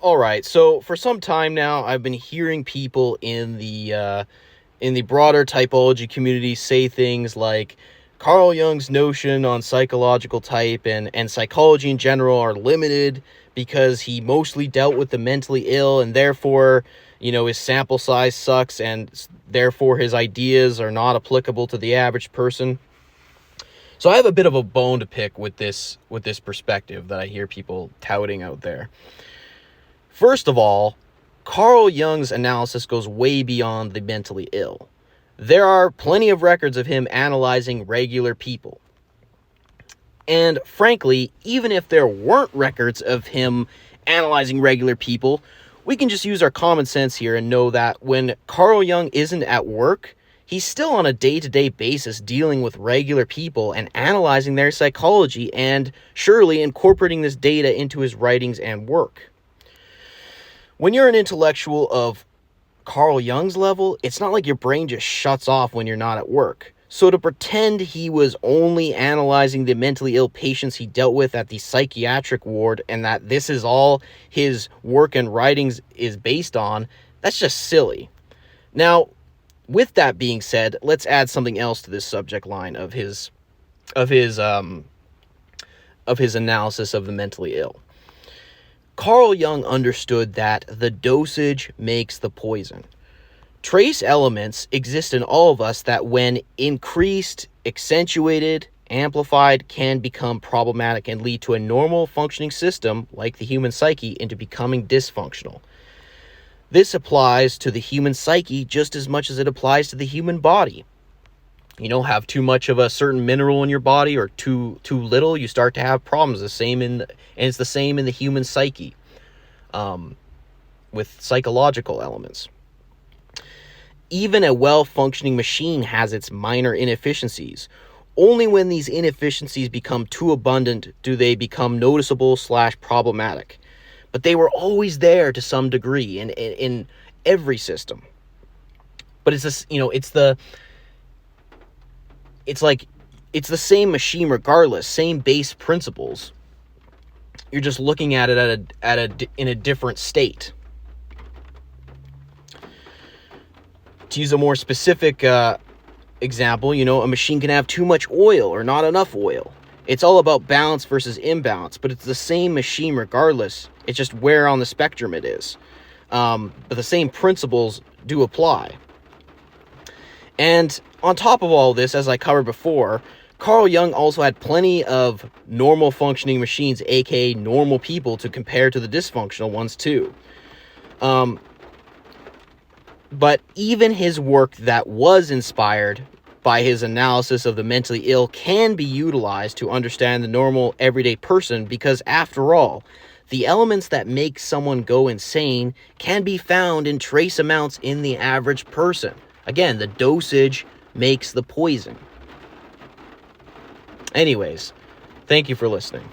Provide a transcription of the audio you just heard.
All right, so for some time now, I've been hearing people in the broader typology community say things like Carl Jung's notion on psychological type and psychology in general are limited because he mostly dealt with the mentally ill, and therefore, his sample size sucks, and therefore his ideas are not applicable to the average person. So I have a bit of a bone to pick with this perspective that I hear people touting out there. First of all, Carl Jung's analysis goes way beyond the mentally ill. There are plenty of records of him analyzing regular people. And frankly, even if there weren't records of him analyzing regular people, we can just use our common sense here and know that when Carl Jung isn't at work, he's still on a day-to-day basis dealing with regular people and analyzing their psychology and surely incorporating this data into his writings and work. When you're an intellectual of Carl Jung's level, it's not like your brain just shuts off when you're not at work. So to pretend he was only analyzing the mentally ill patients he dealt with at the psychiatric ward and that this is all his work and writings is based on, that's just silly. Now, with that being said, let's add something else to this subject line of his analysis of the mentally ill. Carl Jung understood that the dosage makes the poison. Trace elements exist in all of us that when increased, accentuated, amplified, can become problematic and lead to a normal functioning system, like the human psyche, into becoming dysfunctional. This applies to the human psyche just as much as it applies to the human body. Have too much of a certain mineral in your body or too little, you start to have problems. And it's the same in the human psyche, with psychological elements. Even a well-functioning machine has its minor inefficiencies. Only when these inefficiencies become too abundant do they become noticeable / problematic. But they were always there to some degree in every system. But it's this, it's the same machine regardless, same base principles. You're just looking at it in a different state. To use a more specific example, a machine can have too much oil or not enough oil. It's all about balance versus imbalance, but it's the same machine regardless. It's just where on the spectrum it is. But the same principles do apply. And on top of all this, as I covered before, Carl Jung also had plenty of normal functioning machines, aka normal people, to compare to the dysfunctional ones too. But even his work that was inspired by his analysis of the mentally ill can be utilized to understand the normal everyday person, because after all, the elements that make someone go insane can be found in trace amounts in the average person. Again, the dosage makes the poison. Anyways, thank you for listening.